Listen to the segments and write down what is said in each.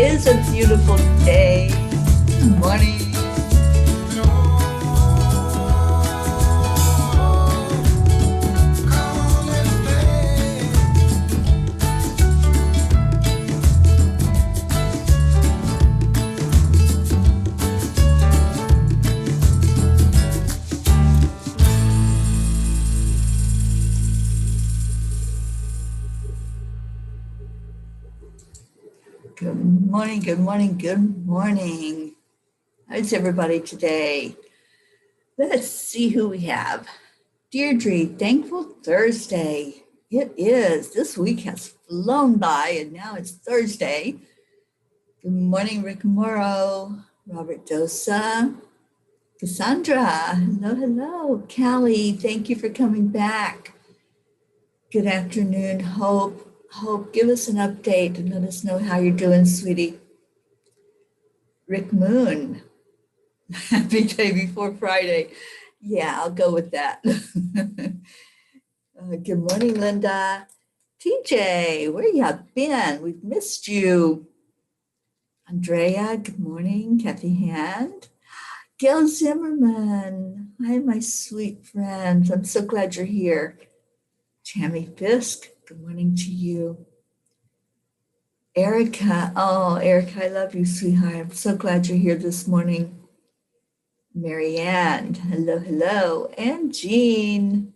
is a beautiful day. Good morning. Good morning, good morning, good morning. How's everybody today? Let's see who we have. Deirdre, Thankful Thursday. It is. This week has flown by and now it's Thursday. Good morning, Rick Morrow, Robert Dosa, Cassandra. Hello, hello. Callie, thank you for coming back. Good afternoon, Hope. Hope, give us an update and let us know how you're doing, sweetie. Rick Moon, happy day before Friday. Yeah, I'll go with that. Good morning, Linda. TJ, where you been? We've missed you. Andrea, good morning. Kathy Hand. Gail Zimmerman. Hi, my sweet friends. I'm so glad you're here. Tammy Fisk, good morning to you. Erica, oh, Erica, I love you, sweetheart. I'm so glad you're here this morning. Marianne, hello, hello. And Jean,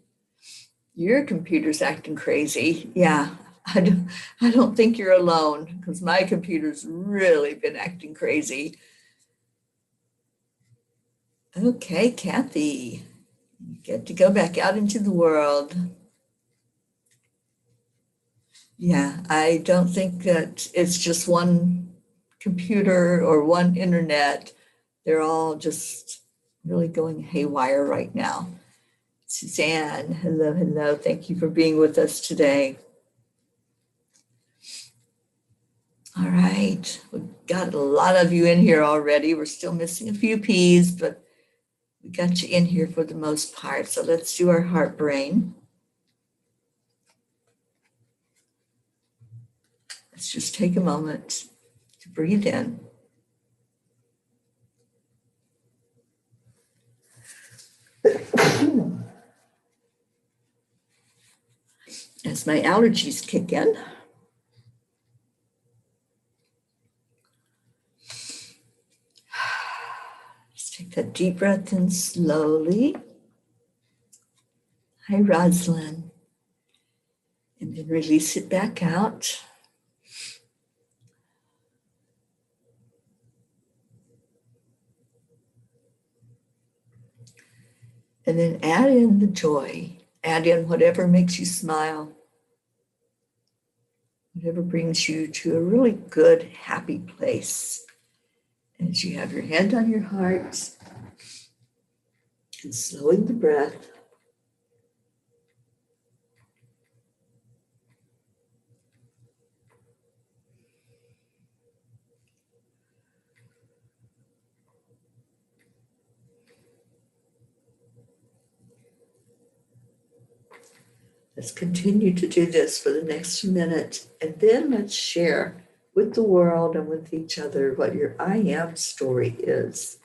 your computer's acting crazy. Yeah, I don't think you're alone because my computer's really been acting crazy. Okay, Kathy, you get to go back out into the world. Yeah, I don't think that it's just one computer or one internet. They're all just really going haywire right now. Suzanne, hello, hello. Thank you for being with us today. All right, we've got a lot of you in here already. We're still missing a few P's, but we got you in here for the most part. So let's do our heart brain. Let's just take a moment to breathe in. As my allergies kick in. Just take that deep breath in slowly. Hi, Rosalind. And then release it back out. And then add in the joy. Add in whatever makes you smile. Whatever brings you to a really good, happy place. As you have your hand on your heart and slowing the breath. Let's continue to do this for the next minute, and then let's share with the world and with each other what your I am story is.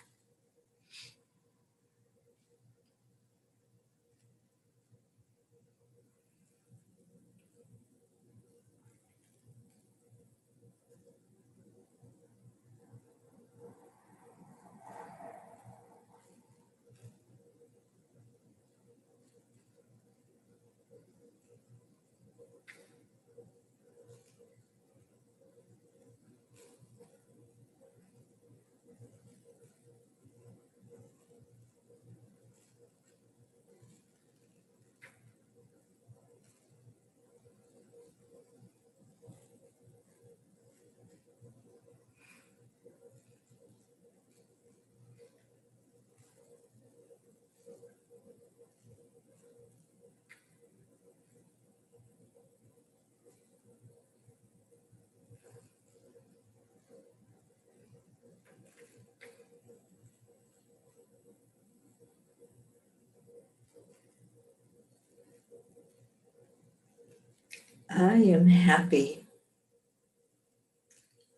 I am happy.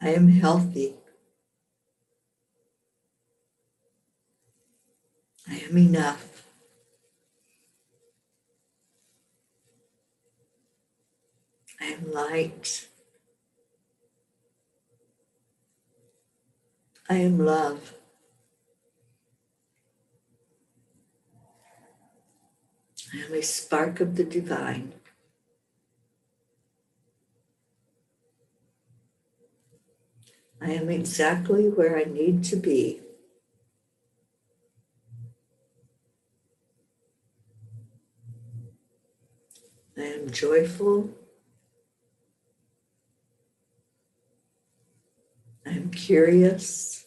I am healthy. I am enough. I am light. I am love. I am a spark of the divine. I am exactly where I need to be. I am joyful. I am curious.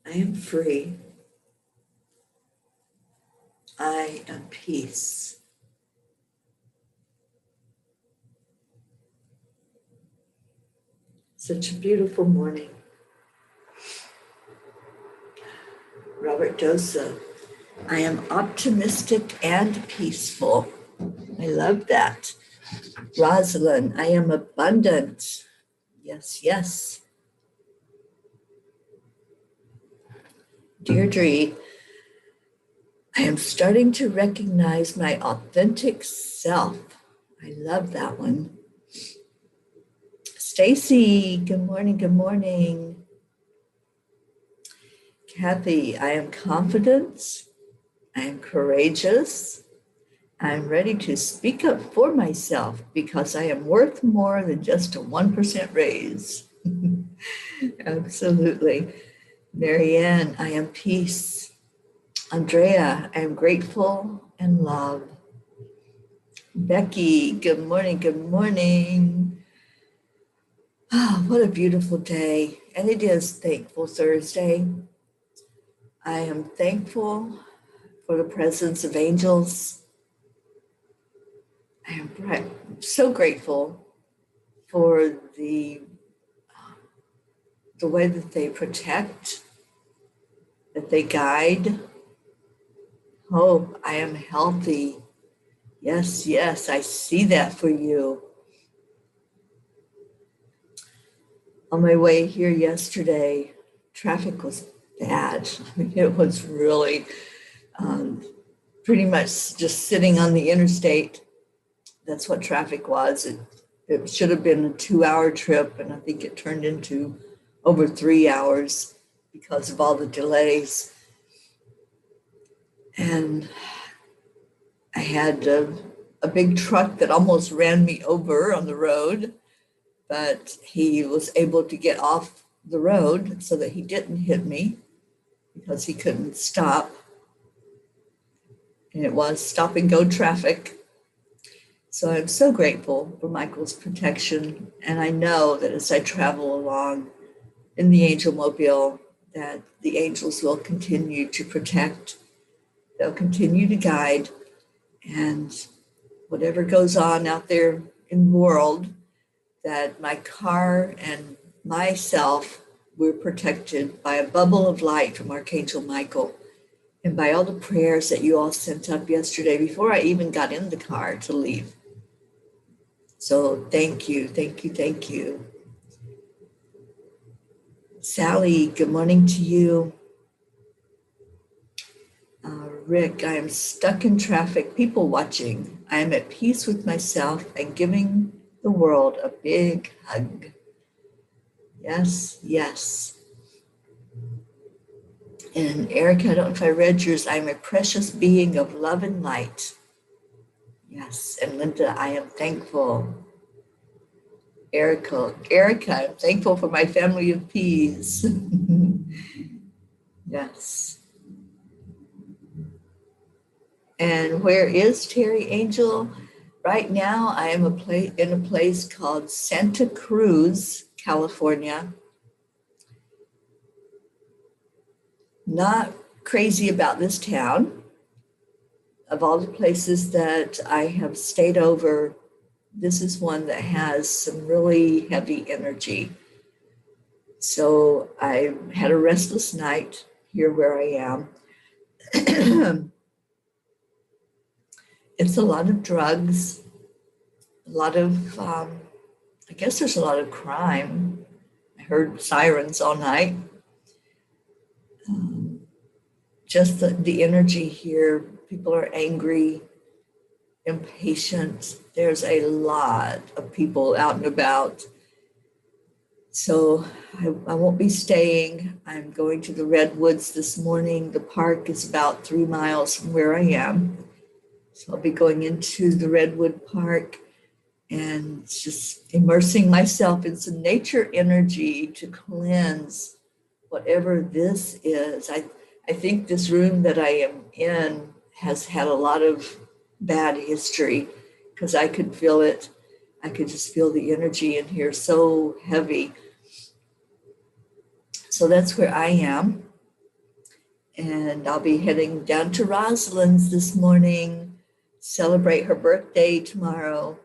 I am free. I am peace. Such a beautiful morning. Robert Dosa. I am optimistic and peaceful. I love that. Rosalind, I am abundant. Yes, yes. Deirdre, I am starting to recognize my authentic self. I love that one. Stacy, good morning, good morning. Kathy, I am confident. I am courageous. I'm ready to speak up for myself because I am worth more than just a 1% raise. Absolutely. Marianne, I am peace. Andrea, I am grateful and love. Becky, good morning, good morning. Oh, what a beautiful day. And it is Thankful Thursday. I am thankful for the presence of angels. I am so grateful for the way that they protect, that they guide. Hope, I am healthy. Yes, yes, I see that for you. On my way here yesterday, traffic was bad. I mean, it was really pretty much just sitting on the interstate. That's what traffic was. It should have been a 2-hour trip, and I think it turned into over 3 hours because of all the delays. And I had a big truck that almost ran me over on the road, but he was able to get off the road so that he didn't hit me because he couldn't stop. And it was stop and go traffic. So I'm so grateful for Michael's protection. And I know that as I travel along in the angel mobile, that the angels will continue to protect. They'll continue to guide. And whatever goes on out there in the world, that my car and myself were protected by a bubble of light from Archangel Michael and by all the prayers that you all sent up yesterday before I even got in the car to leave. So thank you, thank you, thank you. Sally, good morning to you. Rick, I am stuck in traffic, people watching. I am at peace with myself and giving the world a big hug. Yes, yes. And Erica, I don't know if I read yours. I am a precious being of love and light. Yes. And Linda, I am thankful. Erica, I'm thankful for my family of peas. Yes. And where is Teri Angel? Right now, I am in a place called Santa Cruz, California. Not crazy about this town. Of all the places that I have stayed over, this is one that has some really heavy energy. So I had a restless night here where I am. It's a lot of drugs, a lot of I guess there's a lot of crime. I heard sirens all night. Um, just the energy here. People are angry, impatient. There's a lot of people out and about. So I won't be staying. I'm going to the Redwoods this morning. The park is about 3 miles from where I am. So I'll be going into the Redwood Park and just immersing myself in some nature energy to cleanse whatever this is. I think this room that I am in has had a lot of bad history because I could feel it. I could just feel the energy in here so heavy. So that's where I am. And I'll be heading down to Rosalind's this morning, celebrate her birthday tomorrow.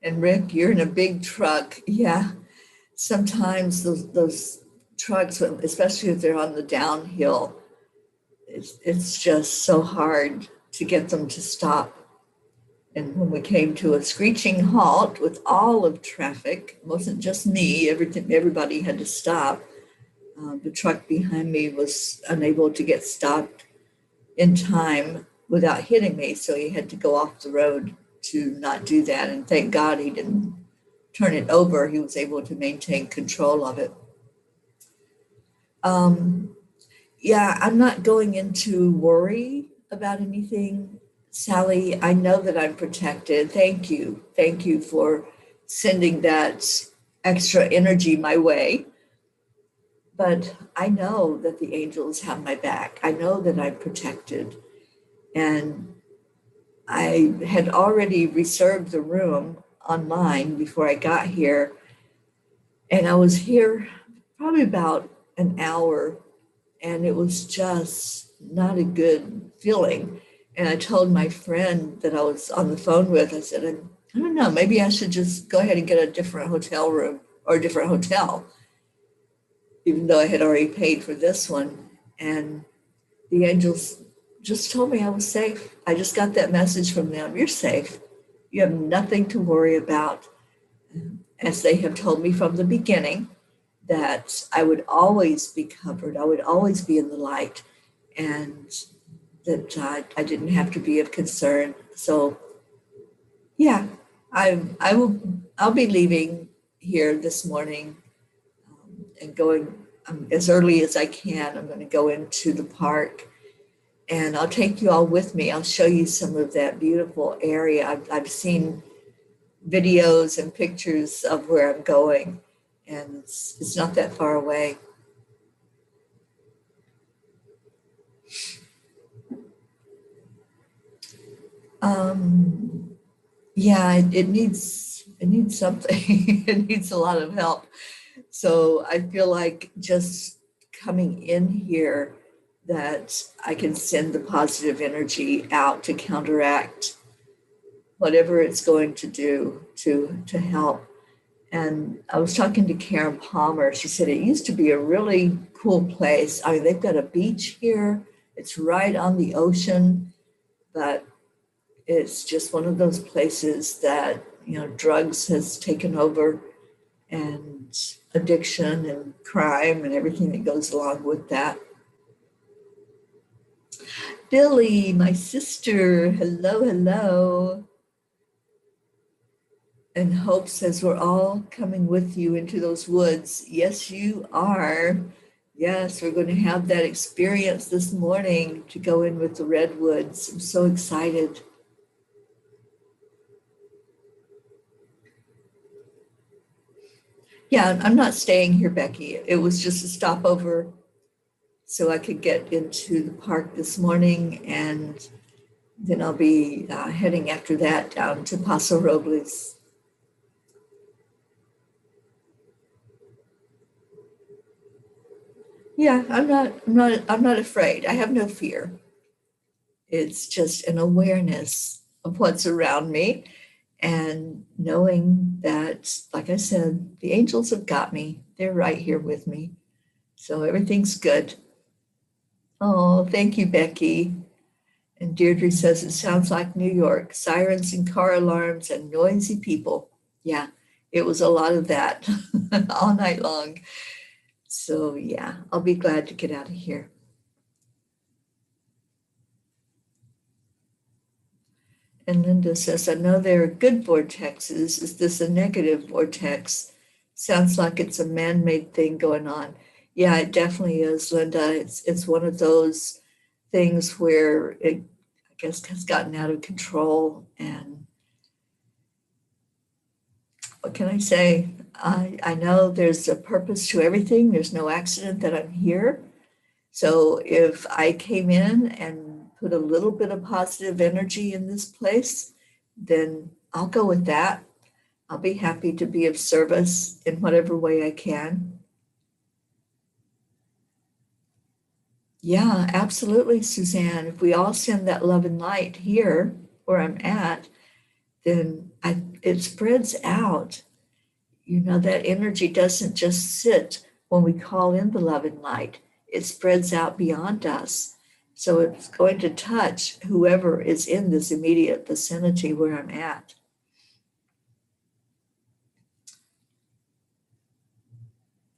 And Rick, you're in a big truck. Yeah, sometimes those trucks, especially if they're on the downhill, it's just so hard to get them to stop. And when we came to a screeching halt with all of traffic, it wasn't just me, everybody had to stop. The truck behind me was unable to get stopped in time without hitting me, so he had to go off the road to not do that. And thank God he didn't turn it over. He was able to maintain control of it. Yeah, I'm not going into worry about anything. Sally, I know that I'm protected. Thank you. Thank you for sending that extra energy my way. But I know that the angels have my back. I know that I'm protected. And I had already reserved the room online before I got here. And I was here probably about an hour, and it was just not a good feeling. And I told my friend that I was on the phone with, I said, I don't know, maybe I should just go ahead and get a different hotel room or a different hotel, even though I had already paid for this one. And the angels just told me I was safe. I just got that message from them. You're safe. You have nothing to worry about. As they have told me from the beginning, that I would always be covered. I would always be in the light, and that I didn't have to be of concern. So yeah, I'll be leaving here this morning and going as early as I can. I'm going to go into the park, and I'll take you all with me. I'll show you some of that beautiful area. I've seen videos and pictures of where I'm going, and it's not that far away. Yeah, it needs something. It needs a lot of help. So I feel like just coming in here that I can send the positive energy out to counteract whatever it's going to do to help. And I was talking to Karen Palmer. She said it used to be a really cool place. I mean, they've got a beach here. It's right on the ocean, but it's just one of those places that, drugs has taken over, and addiction and crime and everything that goes along with that. Billy, my sister, hello, hello. And Hope says, we're all coming with you into those woods. Yes, you are. Yes, we're going to have that experience this morning to go in with the redwoods. I'm so excited. Yeah, I'm not staying here, Becky. It was just a stopover so I could get into the park this morning, and then I'll be heading after that down to Paso Robles. Yeah, I'm not afraid. I have no fear. It's just an awareness of what's around me, and knowing that, like I said, the angels have got me. They're right here with me. So everything's good. Oh, thank you, Becky. And Deirdre says, it sounds like New York, sirens and car alarms and noisy people. Yeah, it was a lot of that all night long. So yeah, I'll be glad to get out of here. And Linda says, I know there are good vortexes. Is this a negative vortex? Sounds like it's a man-made thing going on. Yeah, it definitely is, Linda. It's one of those things where it, I guess, has gotten out of control. And what can I say? I know there's a purpose to everything. There's no accident that I'm here. So if I came in and put a little bit of positive energy in this place, then I'll go with that. I'll be happy to be of service in whatever way I can. Yeah, absolutely, Suzanne. If we all send that love and light here where I'm at, then it spreads out. You know, that energy doesn't just sit when we call in the love and light, it spreads out beyond us. So it's going to touch whoever is in this immediate vicinity where I'm at.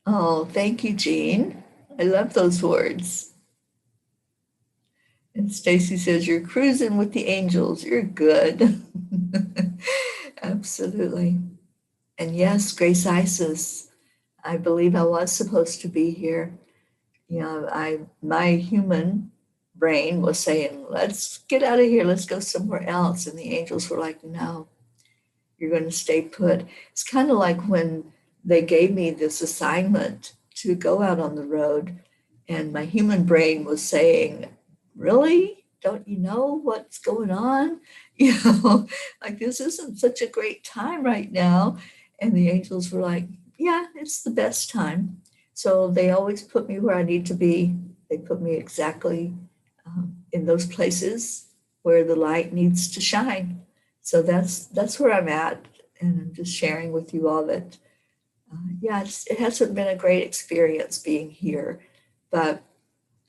Oh, thank you, Jean. I love those words. And Stacy says, you're cruising with the angels. You're good. Absolutely. And yes, Grace Isis, I believe I was supposed to be here. You know, my human brain was saying, let's get out of here, let's go somewhere else. And the angels were like, no, you're going to stay put. It's kind of like when they gave me this assignment to go out on the road, and my human brain was saying, really? Don't you know what's going on? You know, like this isn't such a great time right now. And the angels were like, yeah, it's the best time. So they always put me where I need to be. They put me exactly in those places where the light needs to shine. So that's where I'm at, and I'm just sharing with you all that. Yeah, it hasn't been a great experience being here, but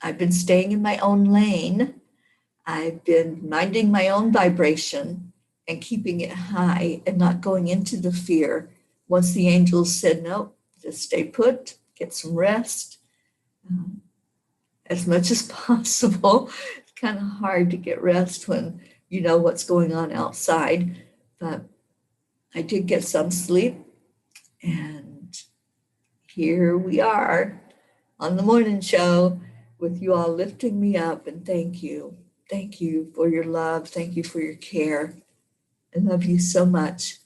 I've been staying in my own lane. I've been minding my own vibration and keeping it high and not going into the fear. Once the angels said, no, just stay put, get some rest as much as possible. It's kind of hard to get rest when you know what's going on outside, but I did get some sleep, and here we are on the morning show with you all lifting me up. And thank you. Thank you for your love. Thank you for your care. I love you so much.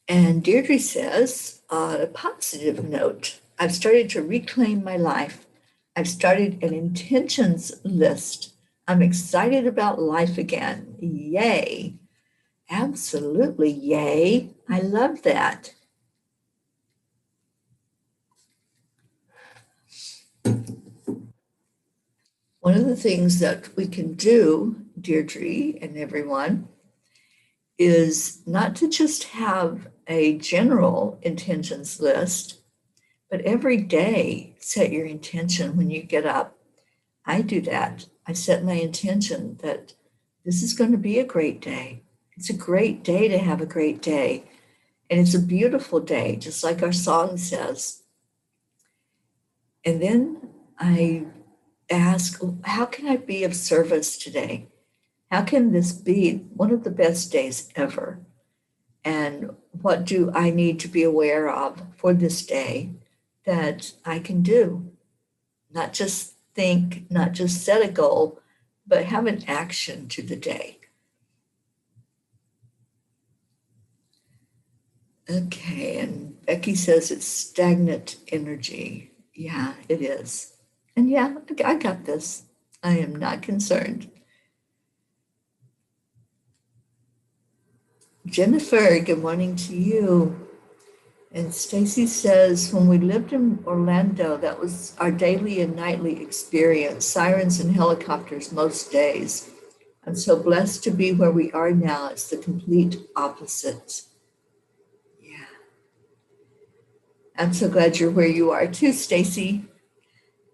And Deirdre says, on a positive note, I've started to reclaim my life. I've started an intentions list. I'm excited about life again. Yay. Absolutely. Yay. I love that. One of the things that we can do, Deirdre and everyone, is not to just have a general intentions list, but every day set your intention when you get up. I do that. I set my intention that this is going to be a great day. It's a great day to have a great day. And it's a beautiful day, just like our song says. And then I ask, how can I be of service today? How can this be one of the best days ever? And what do I need to be aware of for this day that I can do? Not just think, not just set a goal, but have an action to the day. Okay, and Becky says it's stagnant energy. Yeah, it is. And yeah, I got this. I am not concerned. Jennifer, good morning to you. And Stacy says, when we lived in Orlando, that was our daily and nightly experience, sirens and helicopters most days. I'm so blessed to be where we are now. It's the complete opposite. Yeah. I'm so glad you're where you are too, Stacy.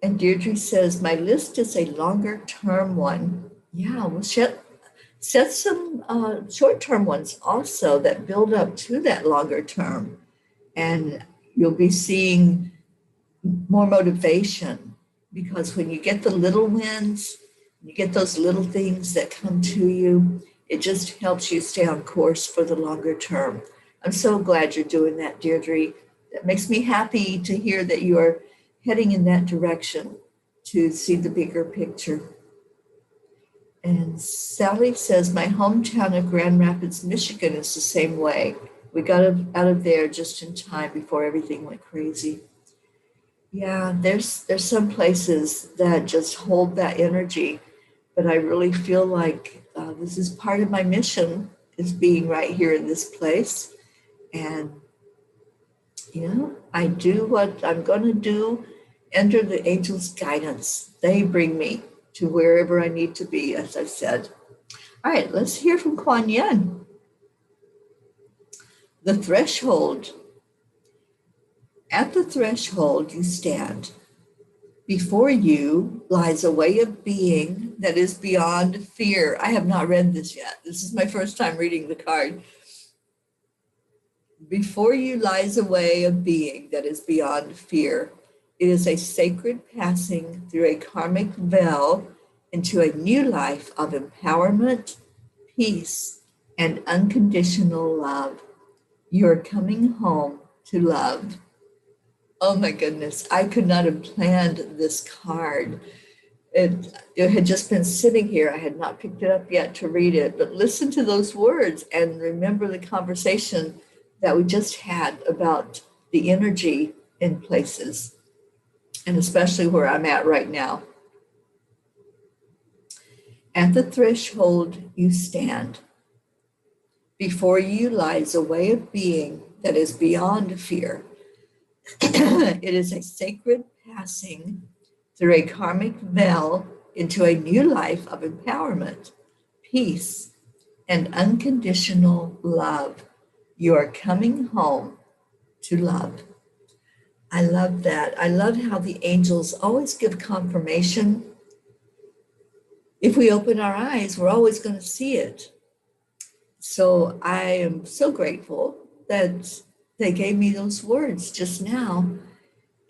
And Deirdre says, my list is a longer term one. Yeah, well, set some short-term ones also that build up to that longer term. And you'll be seeing more motivation, because when you get the little wins, you get those little things that come to you, it just helps you stay on course for the longer term. I'm so glad you're doing that, Deirdre. That makes me happy to hear that you are heading in that direction to see the bigger picture. And Sally says, my hometown of Grand Rapids, Michigan is the same way. We got out of there just in time before everything went crazy. Yeah, there's some places that just hold that energy, but I really feel like this is part of my mission, is being right here in this place. And, I do what I'm going to do, under the angels' guidance. They bring me to wherever I need to be, as I said. All right, let's hear from Kuan Yin. The threshold. At the threshold you stand. Before you lies a way of being that is beyond fear. I have not read this yet. This is my first time reading the card. Before you lies a way of being that is beyond fear. It is a sacred passing through a karmic veil into a new life of empowerment, peace, and unconditional love. You are coming home to love. Oh my goodness, I could not have planned this card. It had just been sitting here. I had not picked it up yet to read it, but listen to those words and remember the conversation that we just had about the energy in places, and especially where I'm at right now. At the threshold you stand. Before you lies a way of being that is beyond fear. It is a sacred passing through a karmic veil into a new life of empowerment, peace, and unconditional love. You are coming home to love. I love that. I love how the angels always give confirmation. If we open our eyes, we're always going to see it. So I am so grateful that they gave me those words just now.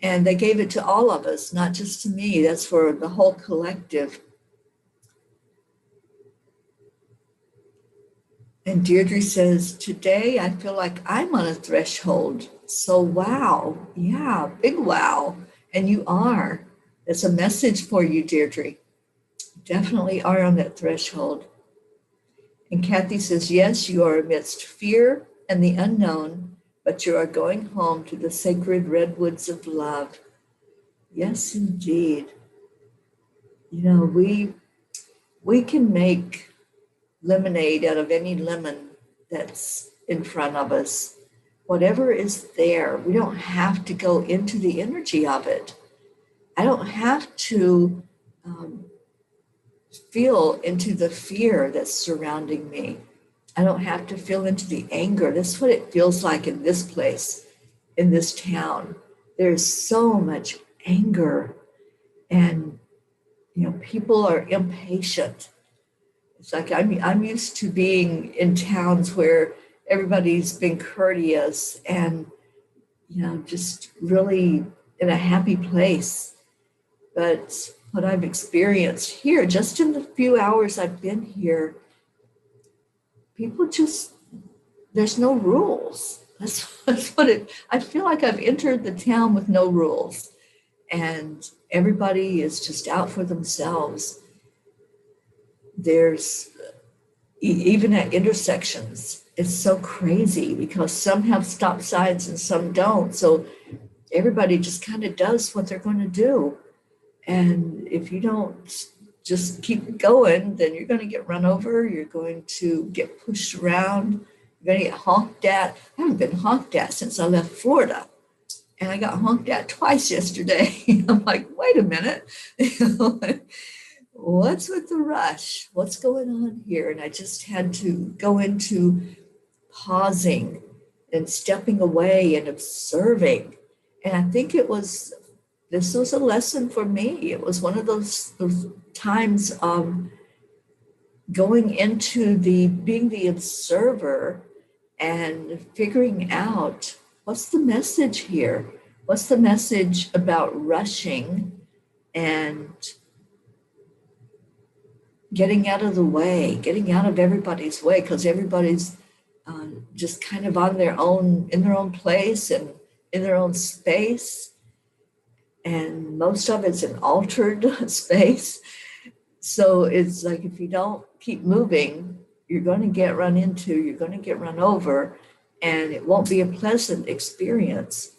And they gave it to all of us, not just to me. That's for the whole collective. And Deirdre says, today I feel like I'm on a threshold. So wow. Yeah, big wow. And you are. It's a message for you, Deirdre. Definitely are on that threshold. And Kathy says, yes, you are amidst fear and the unknown, but you are going home to the sacred redwoods of love. Yes, indeed. We can make lemonade out of any lemon that's in front of us. Whatever is there, we don't have to go into the energy of it. I don't have to feel into the fear that's surrounding me. I don't have to feel into the anger. That's what it feels like in this place, in this town. There's so much anger, and people are impatient. It's like I'm used to being in towns where everybody's been courteous and just really in a happy place. But what I've experienced here, just in the few hours I've been here, people there's no rules. That's what I feel like I've entered the town with no rules. And everybody is just out for themselves. There's, even at intersections, it's so crazy because some have stop signs and some don't. So everybody just kind of does what they're going to do. And if you don't just keep going, then you're going to get run over. You're going to get pushed around. You're going to get honked at. I haven't been honked at since I left Florida. And I got honked at twice yesterday. I'm like, wait a minute. What's with the rush? What's going on here? And I just had to go into pausing and stepping away and observing. And I think this was a lesson for me. It was one of those times of going into being the observer and figuring out what's the message here? What's the message about rushing and getting out of the way, getting out of everybody's way, because everybody's just kind of on their own, in their own place and in their own space. And most of it's an altered space. So it's like if you don't keep moving, you're going to get run into, you're going to get run over, and it won't be a pleasant experience.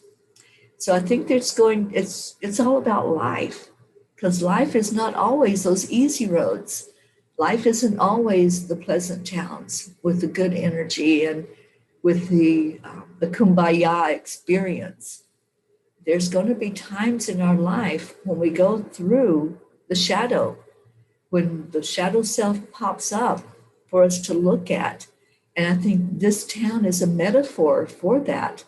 So I think it's all about life, because life is not always those easy roads. Life isn't always the pleasant towns with the good energy and with the kumbaya experience. There's going to be times in our life when we go through the shadow, when the shadow self pops up for us to look at. And I think this town is a metaphor for that.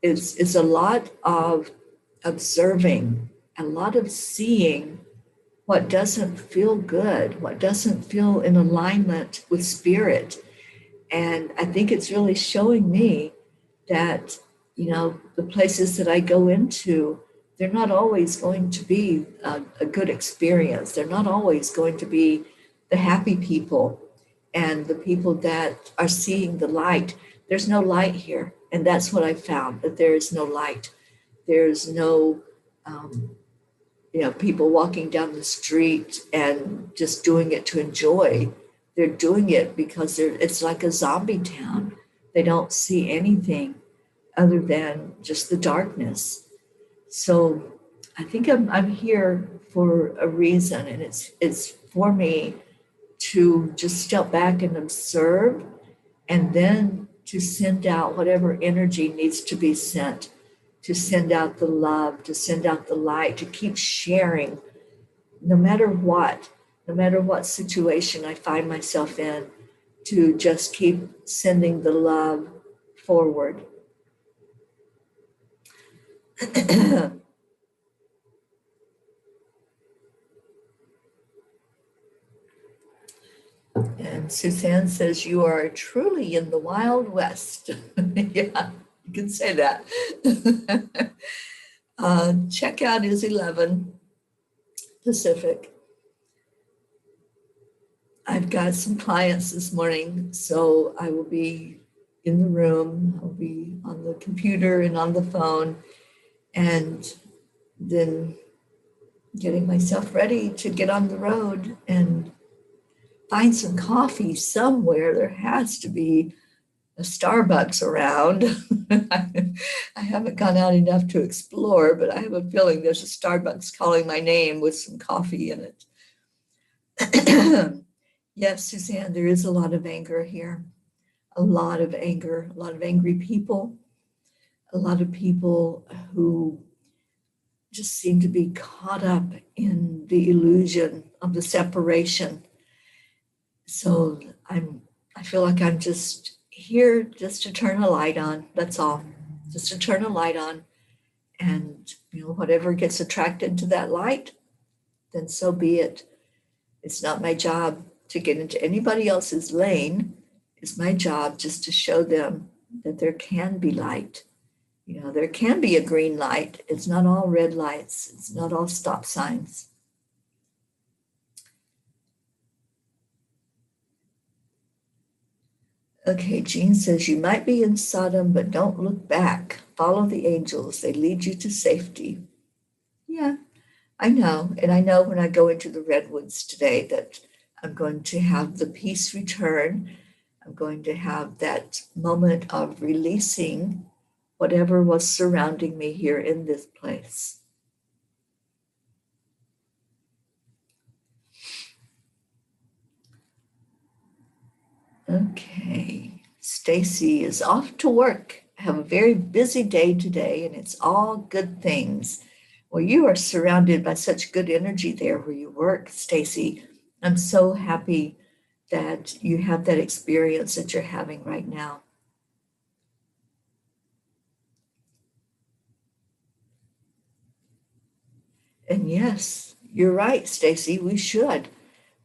It's a lot of observing, a lot of seeing what doesn't feel good, what doesn't feel in alignment with spirit. And I think it's really showing me that, the places that I go into, they're not always going to be a good experience. They're not always going to be the happy people and the people that are seeing the light. There's no light here. And that's what I found, that there is no light. There's no, people walking down the street and just doing it to enjoy. They're doing it because it's like a zombie town. They don't see anything other than just the darkness. So I think I'm here for a reason, and it's for me to just step back and observe, and then to send out whatever energy needs to be sent, to send out the love, to send out the light, to keep sharing, no matter what situation I find myself in, to just keep sending the love forward. And Suzanne says, you are truly in the Wild West. Yeah, you can say that. Checkout is 11 Pacific. I've got some clients this morning, so I will be in the room. I'll be on the computer and on the phone, and then getting myself ready to get on the road and find some coffee somewhere. There has to be a Starbucks around. I haven't gone out enough to explore, but I have a feeling there's a Starbucks calling my name with some coffee in it. Yes, Suzanne, there is a lot of anger here. A lot of anger, a lot of angry people, a lot of people who just seem to be caught up in the illusion of the separation. So I feel like I'm just here just to turn a light on. That's all. Just to turn a light on. And whatever gets attracted to that light, then so be it. It's not my job to get into anybody else's lane. It's my job just to show them that there can be light. There can be a green light. It's not all red lights. It's not all stop signs. Okay, Jean says, you might be in Sodom, but don't look back. Follow the angels. They lead you to safety. Yeah, I know. And I know when I go into the redwoods today that I'm going to have the peace return. I'm going to have that moment of releasing whatever was surrounding me here in this place. Okay, Stacy is off to work. I have a very busy day today, and it's all good things. Well, you are surrounded by such good energy there where you work, Stacy. I'm so happy that you have that experience that you're having right now. And yes, you're right, Stacy, we should.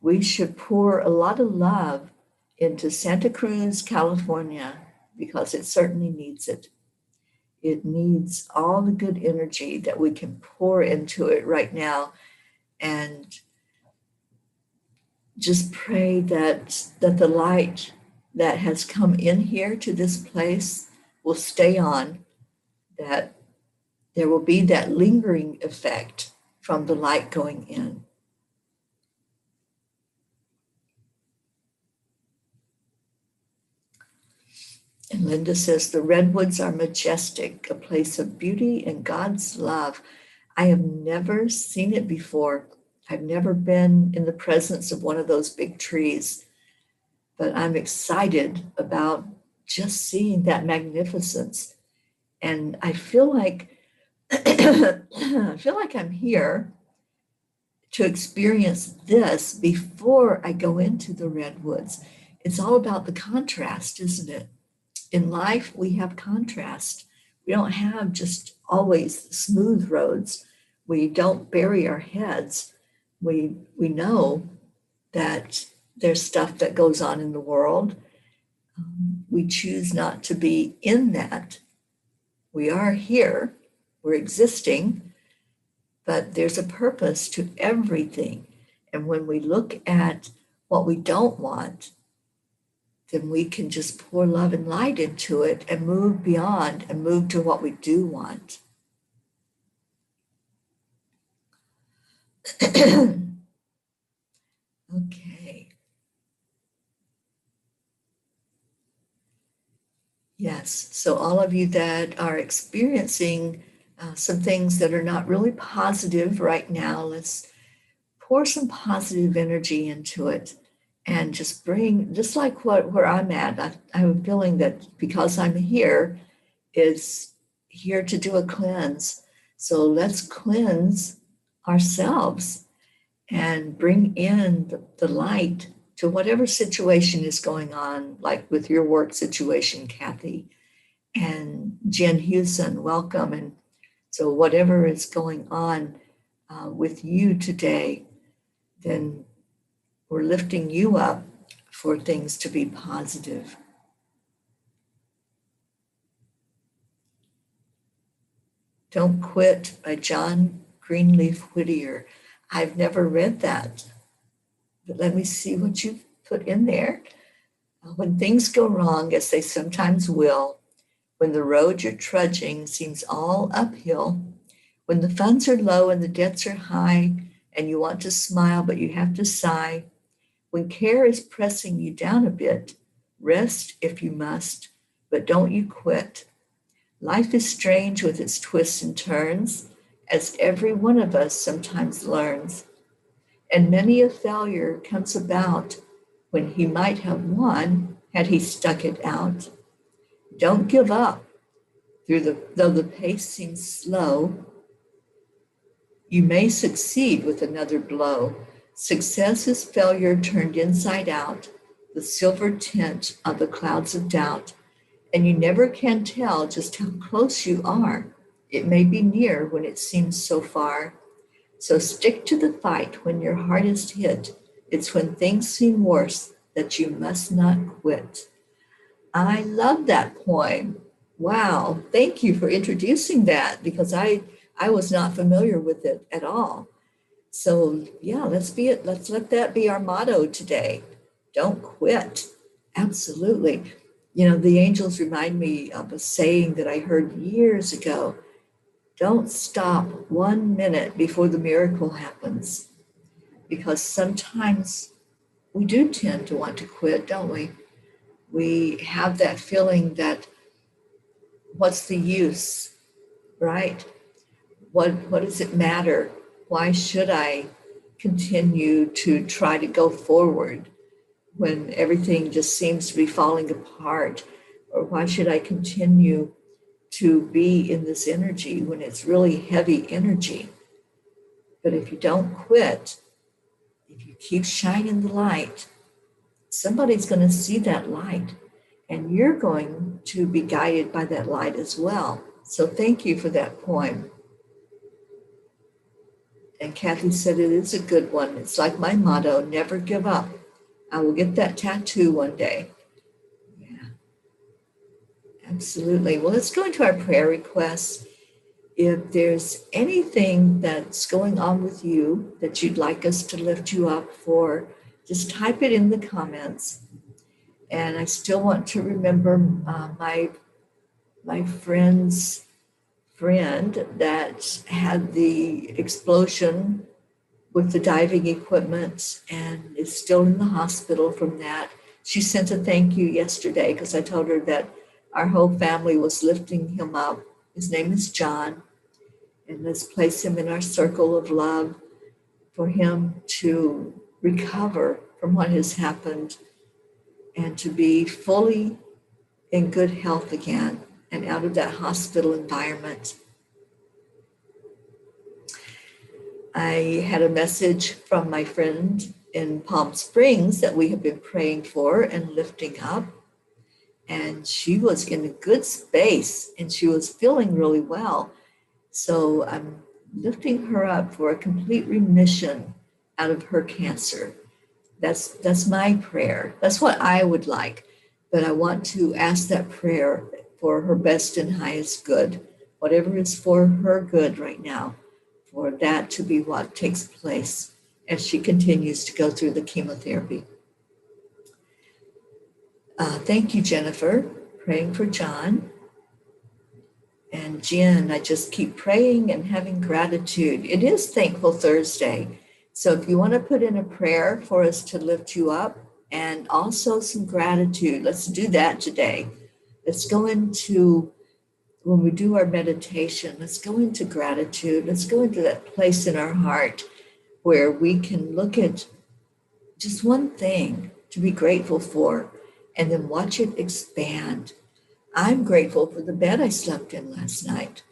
we should pour a lot of love into Santa Cruz, California, because it certainly needs it. It needs all the good energy that we can pour into it right now, and just pray that the light that has come in here to this place will stay on, that there will be that lingering effect from the light going in. And Linda says, the redwoods are majestic, a place of beauty and God's love. I have never seen it before. I've never been in the presence of one of those big trees, but I'm excited about just seeing that magnificence. And I feel like I'm here to experience this before I go into the redwoods. It's all about the contrast, isn't it? In life, we have contrast. We don't have just always smooth roads. We don't bury our heads. We know that there's stuff that goes on in the world. We choose not to be in that. We are here, we're existing, but there's a purpose to everything. And when we look at what we don't want, then we can just pour love and light into it and move beyond and move to what we do want. Okay. Yes, so all of you that are experiencing some things that are not really positive right now, let's pour some positive energy into it. And just bring, just like where I'm at, I have a feeling that because I'm here, it's here to do a cleanse. So let's cleanse ourselves and bring in the light to whatever situation is going on, like with your work situation, Kathy. And Jen Hewson, welcome. And so whatever is going on with you today, then we're lifting you up for things to be positive. Don't Quit by John Greenleaf Whittier. I've never read that, but let me see what you've put in there. When things go wrong, as they sometimes will, when the road you're trudging seems all uphill, when the funds are low and the debts are high, and you want to smile but you have to sigh, when care is pressing you down a bit, rest if you must, but don't you quit. Life is strange with its twists and turns, as every one of us sometimes learns. And many a failure comes about when he might have won had he stuck it out. Don't give up, though the pace seems slow. You may succeed with another blow. Success is failure turned inside out, the silver tint of the clouds of doubt, and you never can tell just how close you are. It may be near when it seems so far. So stick to the fight when your heart is hit. It's when things seem worse that you must not quit. I love that poem. Wow, thank you for introducing that, because I was not familiar with it at all. So yeah, let's let that be our motto today. Don't quit. Absolutely. You know, the angels remind me of a saying that I heard years ago. Don't stop 1 minute before the miracle happens. Because sometimes we do tend to want to quit, don't we? We have that feeling that what's the use, right? What does it matter? Why should I continue to try to go forward when everything just seems to be falling apart? Or why should I continue to be in this energy when it's really heavy energy? But if you don't quit, if you keep shining the light, somebody's going to see that light, and you're going to be guided by that light as well. So thank you for that poem. And Kathy said it is a good one. It's like my motto, never give up. I will get that tattoo one day. Yeah, absolutely. Well, let's go into our prayer requests. If there's anything that's going on with you that you'd like us to lift you up for, just type it in the comments. And I still want to remember my friend's friend that had the explosion with the diving equipment and is still in the hospital from that. She sent a thank you yesterday because I told her that our whole family was lifting him up. His name is John, and let's place him in our circle of love for him to recover from what has happened and to be fully in good health again and out of that hospital environment. I had a message from my friend in Palm Springs that we have been praying for and lifting up. And she was in a good space and she was feeling really well. So I'm lifting her up for a complete remission out of her cancer. That's my prayer. That's what I would like. But I want to ask that prayer for her best and highest good, whatever is for her good right now, for that to be what takes place as she continues to go through the chemotherapy. Thank you, Jennifer, praying for John. And Jen, I just keep praying and having gratitude. It is Thankful Thursday. So if you want to put in a prayer for us to lift you up and also some gratitude, let's do that today. Let's go into, when we do our meditation, let's go into gratitude. Let's go into that place in our heart where we can look at just one thing to be grateful for and then watch it expand. I'm grateful for the bed I slept in last night.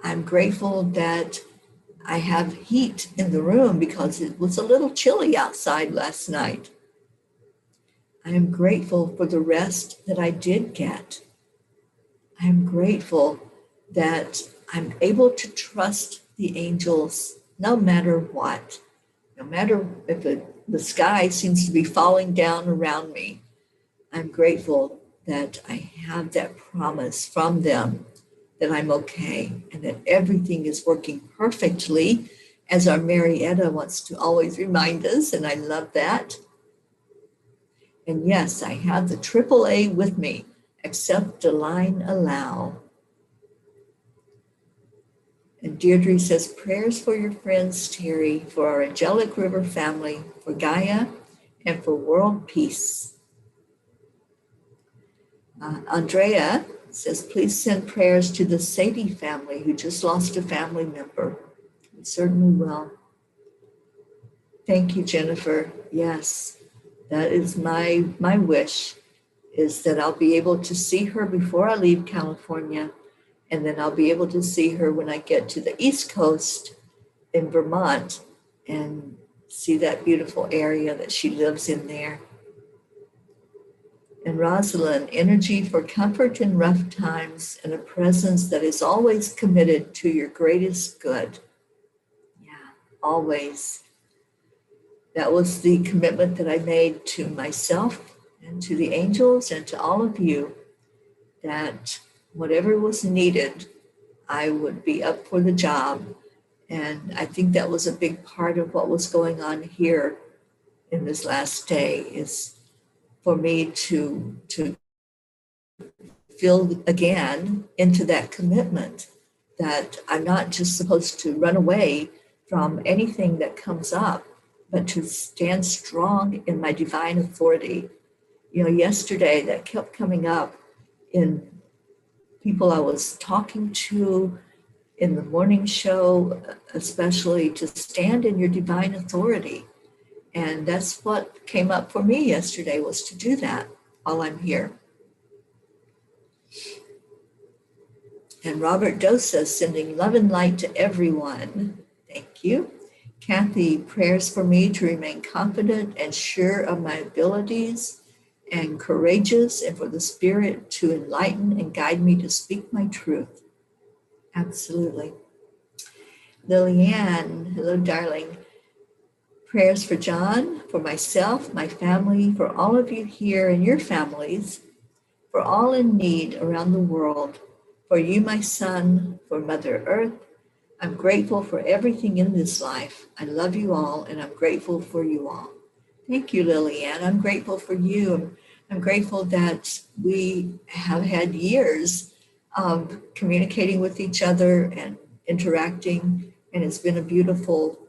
I'm grateful that I have heat in the room because it was a little chilly outside last night. I am grateful for the rest that I did get. I am grateful that I'm able to trust the angels no matter what. No matter if the sky seems to be falling down around me, I'm grateful that I have that promise from them that I'm okay and that everything is working perfectly, as our Marietta wants to always remind us, and I love that. And yes, I have the AAA with me, accept, align, allow. And Deirdre says, prayers for your friends, Teri, for our Angelic River family, for Gaia, and for world peace. Andrea says, please send prayers to the Sadie family who just lost a family member. We certainly will. Thank you, Jennifer. Yes, that is my wish, is that I'll be able to see her before I leave California, and then I'll be able to see her when I get to the East Coast in Vermont and see that beautiful area that she lives in there. And Rosalind, energy for comfort in rough times and a presence that is always committed to your greatest good. Yeah, always. That was the commitment that I made to myself and to the angels and to all of you, that whatever was needed, I would be up for the job. And I think that was a big part of what was going on here in this last day, is for me to feel again into that commitment that I'm not just supposed to run away from anything that comes up, but to stand strong in my divine authority. You know, yesterday that kept coming up in people I was talking to in the morning show, especially, to stand in your divine authority. And that's what came up for me yesterday, was to do that while I'm here. And Robert Dosa sending love and light to everyone. Thank you. Kathy, prayers for me to remain confident and sure of my abilities and courageous, and for the Spirit to enlighten and guide me to speak my truth. Absolutely. Lilianne, hello, darling. Prayers for John, for myself, my family, for all of you here and your families, for all in need around the world, for you, my son, for Mother Earth. I'm grateful for everything in this life. I love you all, and I'm grateful for you all. Thank you, Lilianne. I'm grateful for you. I'm grateful that we have had years of communicating with each other and interacting, and it's been a beautiful,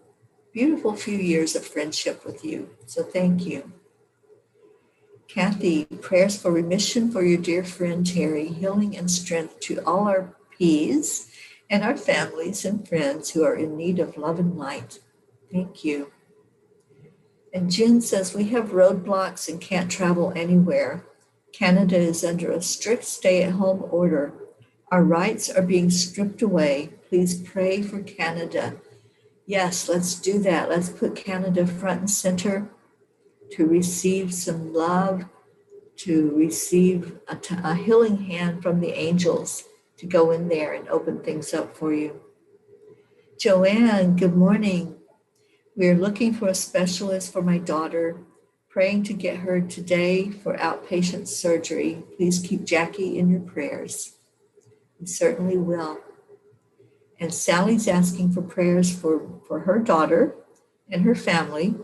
beautiful few years of friendship with you. So thank you. Kathy, prayers for remission for your dear friend Teri, healing and strength to all our P's and our families and friends who are in need of love and light. Thank you. And Jen says, we have roadblocks and can't travel anywhere. Canada is under a strict stay-at-home order. Our rights are being stripped away. Please pray for Canada. Yes, let's do that. Let's put Canada front and center to receive some love, to receive a healing hand from the angels to go in there and open things up for you. Joanne, good morning. We're looking for a specialist for my daughter, praying to get her today for outpatient surgery. Please keep Jackie in your prayers. We certainly will. And Sally's asking for prayers for her daughter and her family.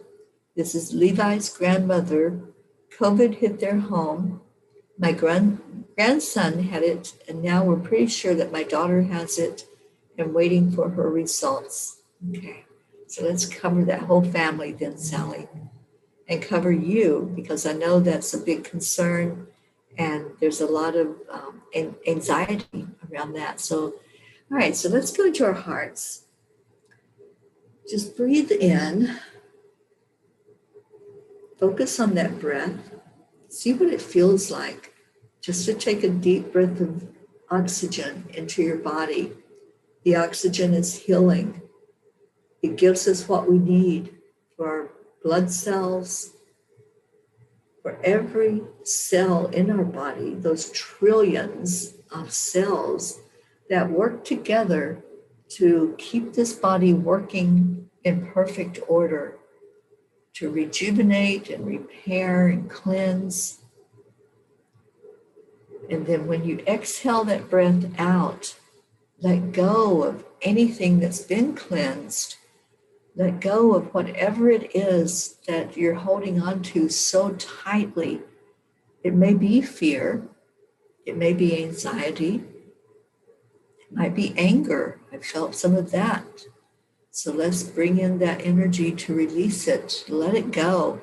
This is Levi's grandmother. COVID hit their home. My grandson had it, and now we're pretty sure that my daughter has it and waiting for her results. Okay, so let's cover that whole family then, Sally, and cover you, because I know that's a big concern and there's a lot of anxiety around that. So, all right, so let's go to our hearts. Just breathe in, focus on that breath, see what it feels like just to take a deep breath of oxygen into your body. The oxygen is healing. It gives us what we need for our blood cells, for every cell in our body, those trillions of cells that work together to keep this body working in perfect order, to rejuvenate and repair and cleanse. And then when you exhale that breath out, let go of anything that's been cleansed. Let go of whatever it is that you're holding on to so tightly. It may be fear. It may be anxiety. It might be anger. I felt some of that. So let's bring in that energy to release it. Let it go.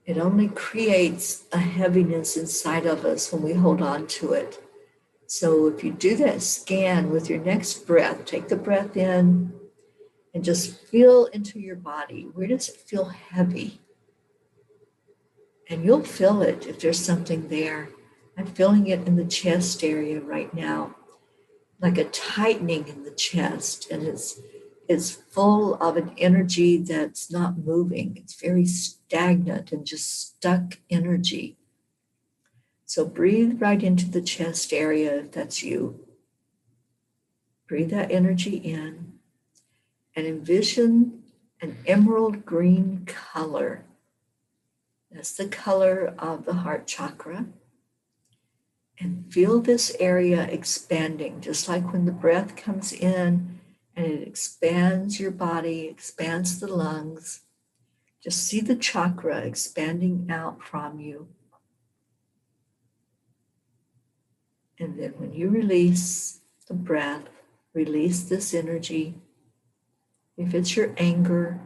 It only creates a heaviness inside of us when we hold on to it. So if you do that scan with your next breath, take the breath in and just feel into your body. Where does it feel heavy? And you'll feel it if there's something there. I'm feeling it in the chest area right now, like a tightening in the chest. And it's full of an energy that's not moving. It's very stagnant and just stuck energy. So breathe right into the chest area if that's you. Breathe that energy in and envision an emerald green color. That's the color of the heart chakra. And feel this area expanding, just like when the breath comes in and it expands your body, expands the lungs. Just see the chakra expanding out from you. And then when you release the breath, release this energy. If it's your anger,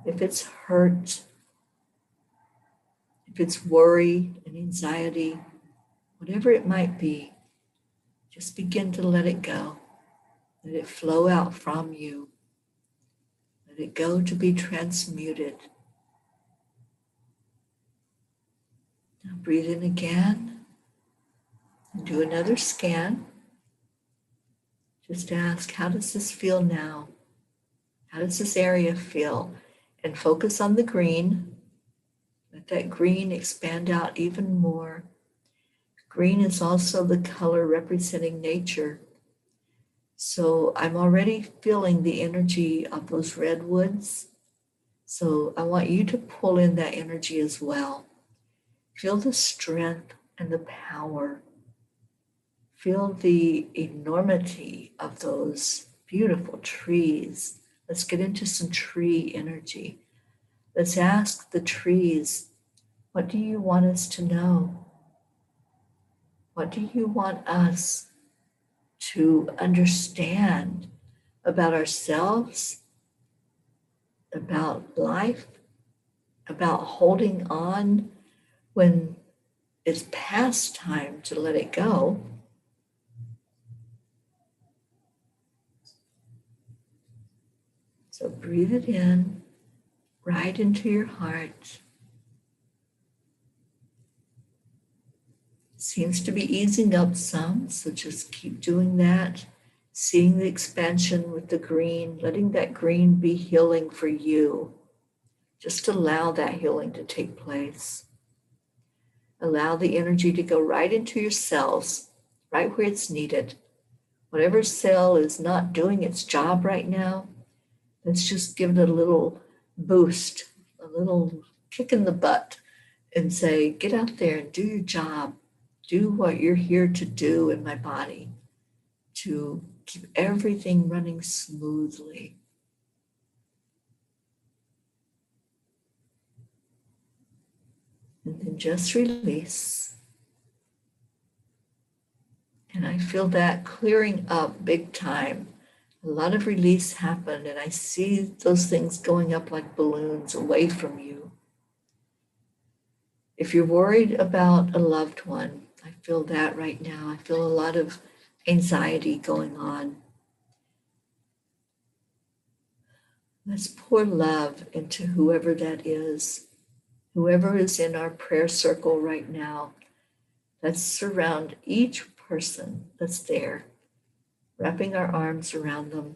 if it's hurt, if it's worry and anxiety, whatever it might be, just begin to let it go. Let it flow out from you. Let it go to be transmuted. Now breathe in again and do another scan. Just ask, how does this feel now? How does this area feel? And focus on the green. Let that green expand out even more. Green is also the color representing nature. So I'm already feeling the energy of those redwoods. So I want you to pull in that energy as well. Feel the strength and the power. Feel the enormity of those beautiful trees. Let's get into some tree energy. Let's ask the trees, what do you want us to know? What do you want us to understand about ourselves, about life, about holding on when it's past time to let it go? So breathe it in, right into your heart. Seems to be easing up some, so just keep doing that. Seeing the expansion with the green, letting that green be healing for you. Just allow that healing to take place. Allow the energy to go right into your cells, right where it's needed. Whatever cell is not doing its job right now, let's just give it a little boost, a little kick in the butt, and say, get out there and do your job. Do what you're here to do in my body, to keep everything running smoothly. And then just release. And I feel that clearing up big time. A lot of release happened, and I see those things going up like balloons away from you. If you're worried about a loved one, I feel that right now. I feel a lot of anxiety going on. Let's pour love into whoever that is, whoever is in our prayer circle right now. Let's surround each person that's there, wrapping our arms around them,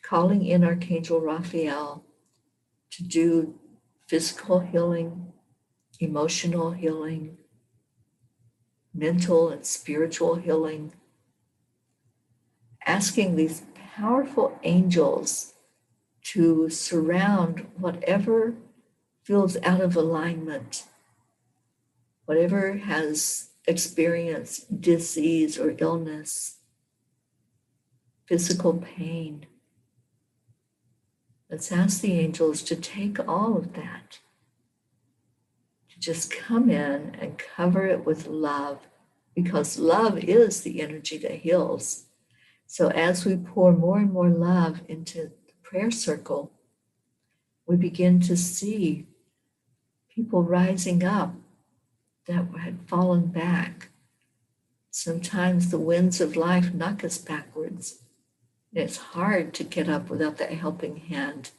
calling in Archangel Raphael to do physical healing, emotional healing, mental and spiritual healing, asking these powerful angels to surround whatever feels out of alignment, whatever has experienced disease or illness, physical pain. Let's ask the angels to take all of that, to just come in and cover it with love, because love is the energy that heals. So as we pour more and more love into the prayer circle, we begin to see people rising up that had fallen back. Sometimes the winds of life knock us backwards. It's hard to get up without that helping hand.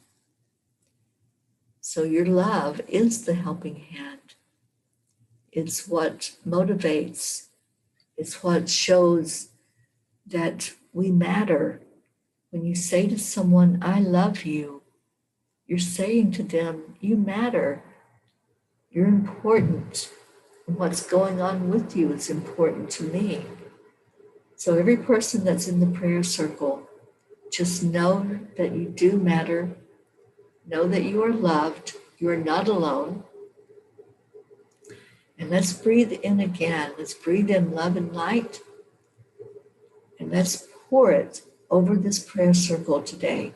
So your love is the helping hand. It's what motivates. It's what shows that we matter. When you say to someone, I love you, you're saying to them, you matter. You're important. And what's going on with you is important to me. So every person that's in the prayer circle, just know that you do matter. Know that you are loved. You are not alone. And let's breathe in again. Let's breathe in love and light. And let's pour it over this prayer circle today,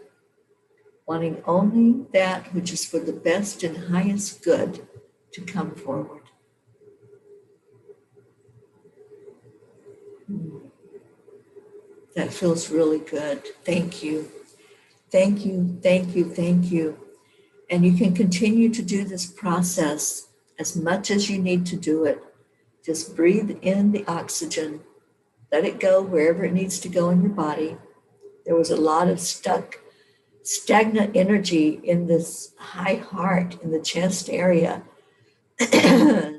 wanting only that which is for the best and highest good to come forward. That feels really good. Thank you. Thank you, thank you, thank you. And you can continue to do this process as much as you need to do it. Just breathe in the oxygen, let it go wherever it needs to go in your body. There was a lot of stagnant energy in this high heart, in the chest area.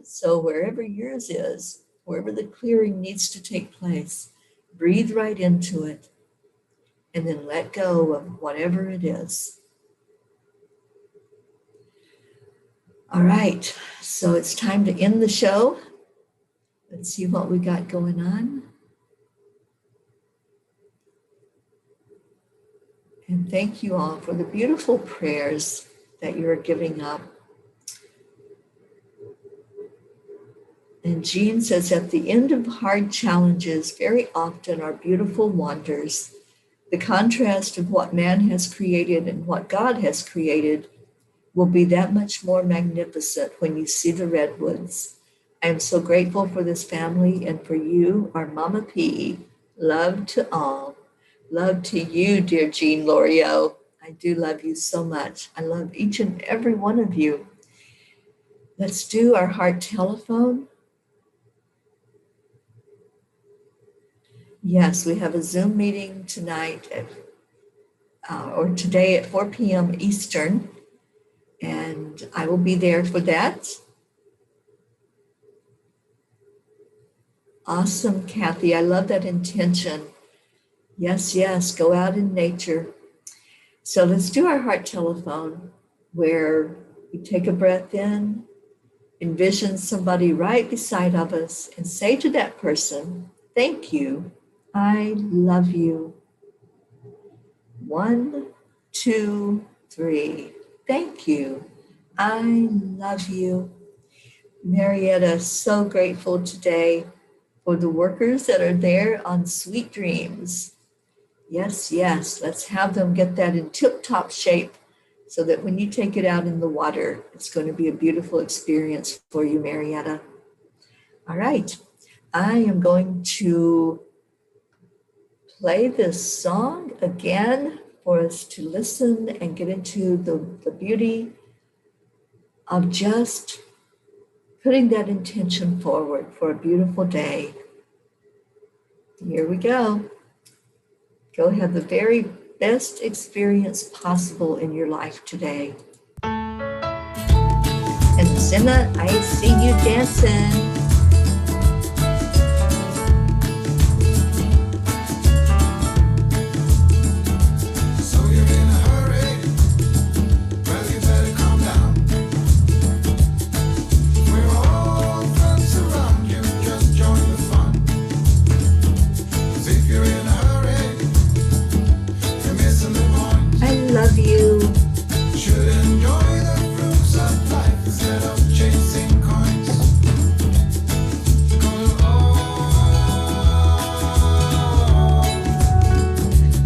So wherever yours is, wherever the clearing needs to take place, breathe right into it and then let go of whatever it is. All right, so it's time to end the show. Let's see what we got going on. And thank you all for the beautiful prayers that you are giving up. And Jean says, at the end of hard challenges, very often are beautiful wonders. The contrast of what man has created and what God has created will be that much more magnificent when you see the redwoods. I am so grateful for this family and for you, our Mama P. Love to all. Love to you, dear Jean Lorio. I do love you so much. I love each and every one of you. Let's do our heart telephone. Yes, we have a Zoom meeting tonight or today at 4 p.m. Eastern, and I will be there for that. Awesome, Kathy. I love that intention. Yes, yes, go out in nature. So let's do our heart telephone where we take a breath in, envision somebody right beside of us, and say to that person, thank you. I love you. 1, 2, 3. Thank you. I love you. Marietta, so grateful today for the workers that are there on Sweet Dreams. Yes, yes, let's have them get that in tip-top shape so that when you take it out in the water, it's going to be a beautiful experience for you, Marietta. All right, I am going to play this song again for us to listen and get into the beauty of just putting that intention forward for a beautiful day. Here we go. Go have the very best experience possible in your life today. And Zena, I see you dancing. Love you. Should enjoy the fruits of life instead of chasing coins.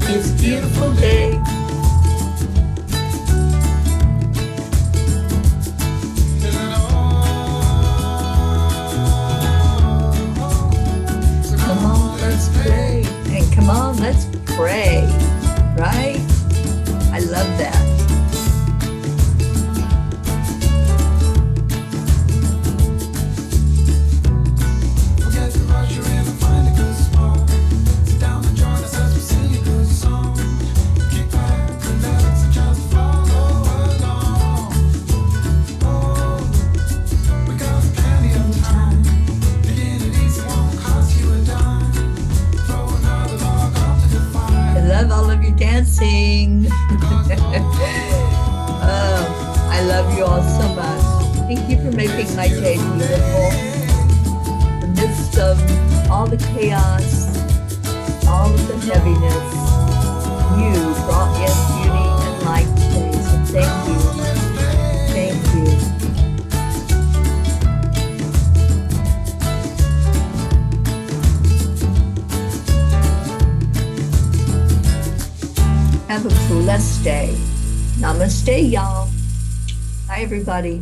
It's a beautiful day. So come on, let's play. And come on, let's pray. Right? I love that. Forget to rush your in and find a good spot. Sit down and join us as we sing a good song. Kick back, relax, and just follow along. Oh, we got plenty of time. Begin it easy, won't cost you a dime. Throw another log onto the fire. I love all of your dancing. I love you all so much. Thank you for making my day beautiful. In the midst of all the chaos, all of the heaviness, you brought in beauty and light today. So thank you. Thank you. Have a blessed day. Namaste, y'all. Bye, everybody.